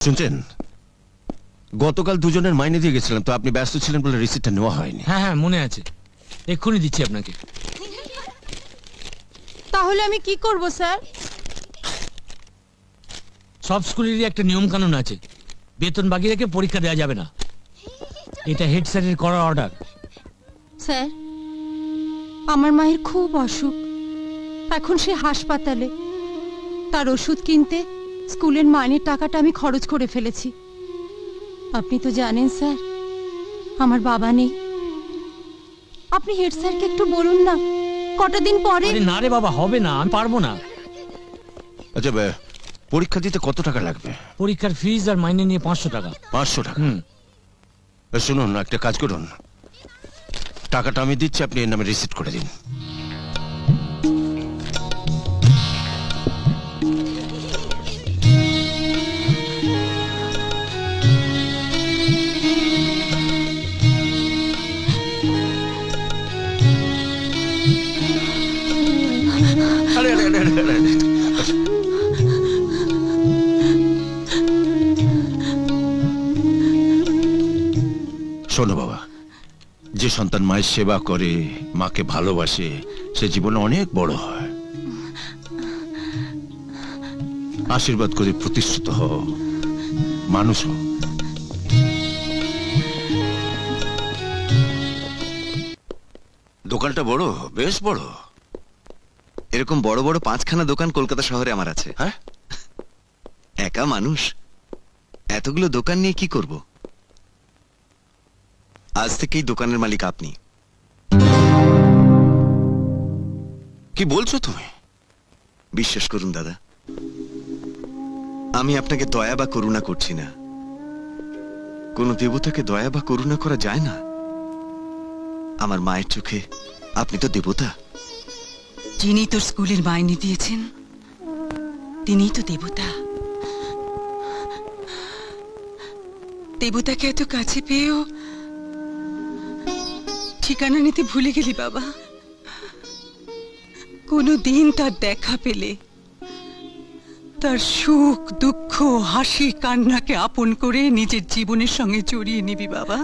শুনছেন, গতকাল দুজনের মাইনে দিয়ে গেছিলাম, তো আপনি ব্যস্ত ছিলেন বলে রিসিপ্টটা নেওয়া হয়নি। হ্যাঁ হ্যাঁ মনে আছে, এক্ষুনি দিচ্ছি আপনাকে। তাহলে আমি কি করব স্যার? সব স্কুলেরই একটা নিয়ম কানুন আছে, বেতন বাকি রেখে পরীক্ষা দেওয়া যাবে না। এটা হেড স্যারের করা অর্ডার। স্যার, আমার মায়ের খুব অসুখ, এখন সে হাসপাতালে। তার ওষুধ কিনতে স্কুলের মাইনের টাকাটা আমি খরচ করে ফেলেছি। আপনি তো জানেন স্যার, আমার বাবা নেই। আপনি হেড স্যারকে একটু বলুন না, কটা দিন পরে। না রে বাবা, হবে না, আমি পারবো না। আচ্ছা, পরীক্ষা দিতে কত টাকা লাগবে? পরীক্ষার ফিস আর মাইনে নিয়ে 500 টাকা। 500 টাকা? শুনুন, একটা কাজ করুন, টাকাটা আমি দিচ্ছি, আপনি এর নামে রিসিপ্ট করে দিন। শোনো বাবা, যে সন্তান মায়ের সেবা করে, মাকে ভালোবাসে, সে জীবনে অনেক বড় হয়। আশীর্বাদ করে প্রতিষ্ঠিত হও, মানুষ হও। দোকানটা বড়, বেশ বড়। এরকম বড় বড় 5খানা দোকান কলকাতা শহরে আমার আছে। হ্যাঁ, একা মানুষ, এতগুলো দোকান নিয়ে কি করব? আজ থেকেই দোকানের মালিক আপনি। কি বলছো তুমি? বিশ্বাস করুন দাদা, আমি আপনাকে দয়া বা করুণা করছি না। কোন দেবতাকে দয়া বা করুণা করা যায় না? আমার মায়ের চোখে আপনি তো দেবতা। যিনি তোর স্কুলের মাইনে দিয়েছেন তিনিই তো দেবতা। দেবতাকে এত কাছে পেয়েও ঠিকানা নিতে ভুলে গেলি বাবা। কোনদিন তার দেখা পেলে তার সুখ দুঃখ হাসি কান্নাকে আপন করে নিজের জীবনের সঙ্গে জড়িয়ে নিবি বাবা।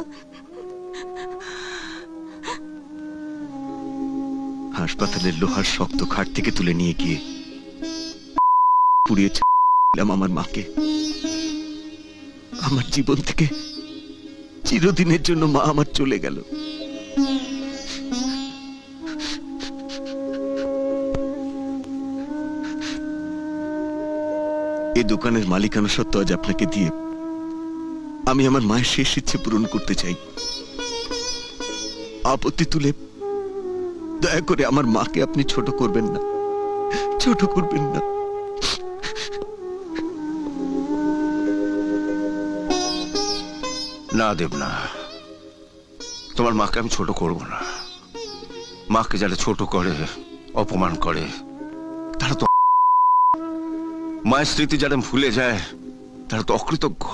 হাসপাতালের লোহার শক্ত খাট থেকে তুলে নিয়ে গিয়ে পুড়িয়ে ছিলাম আমার মাকে। আমার জীবন থেকে চিরদিনের জন্য মা আমার চলে গেল। এই দোকানের মালিকানা সত্ত্বেও আজ আপনাকে দিয়ে আমি আমার মায়ের শেষ ইচ্ছে পূরণ করতে চাই। আপত্তি তুলে দয়া করে আমার মাকে আপনি ছোট করবেন না, ছোট করবেন না। না দেব না, তোমার মাকে আমি ছোট করব না। মাকে যারা ছোট করে, অপমান করে, তারা তো, মায়ের স্মৃতি যারা ভুলে যায়, তারা তো অকৃতজ্ঞ।